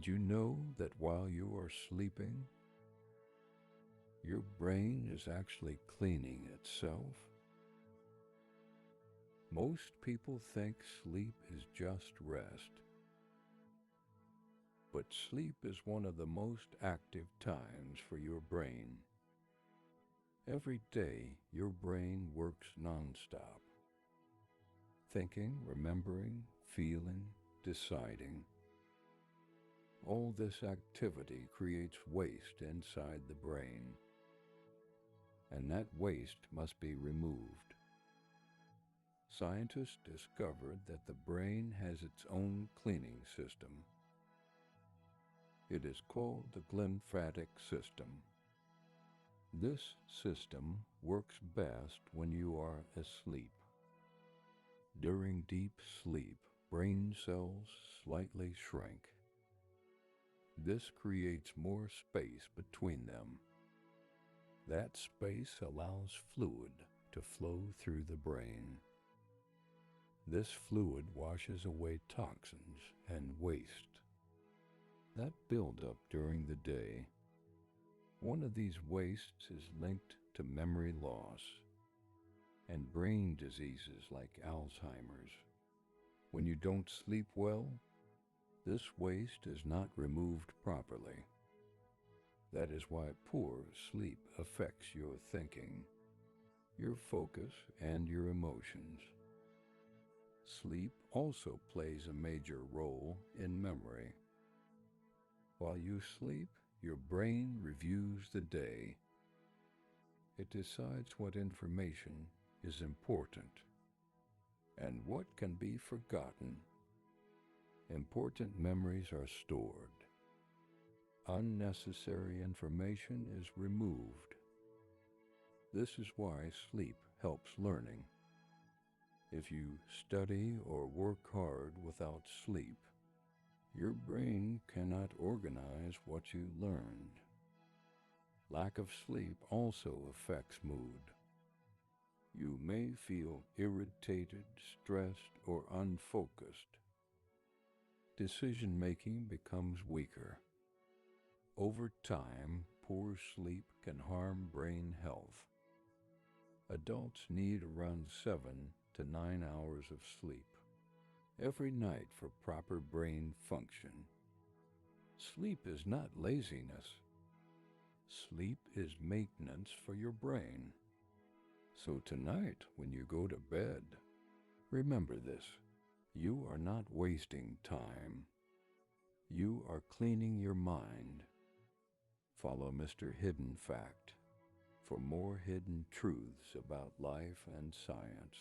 Did you know that while you are sleeping, your brain is actually cleaning itself? Most people think sleep is just rest, but sleep is one of the most active times for your brain. Every day, your brain works nonstop, thinking, remembering, feeling, deciding. All this activity creates waste inside the brain, and that waste must be removed. Scientists discovered that the brain has its own cleaning system. It is called the glymphatic system. This system works best when you are asleep. During deep sleep, brain cells slightly shrink. This creates more space between them. That space allows fluid to flow through the brain. This fluid washes away toxins and waste that build up during the day. One of these wastes is linked to memory loss and brain diseases like Alzheimer's. When you don't sleep well, this waste is not removed properly. That is why poor sleep affects your thinking, your focus, and your emotions. Sleep also plays a major role in memory. While you sleep, your brain reviews the day. It decides what information is important and what can be forgotten. Important memories are stored. Unnecessary information is removed. This is why sleep helps learning. If you study or work hard without sleep, your brain cannot organize what you learned. Lack of sleep also affects mood. You may feel irritated, stressed, or unfocused. Decision-making becomes weaker. Over time, poor sleep can harm brain health. Adults need around 7 to 9 hours of sleep every night for proper brain function. Sleep is not laziness. Sleep is maintenance for your brain. So tonight, when you go to bed, remember this: you are not wasting time. You are cleaning your mind. Follow Mr. Hidden Fact for more hidden truths about life and science.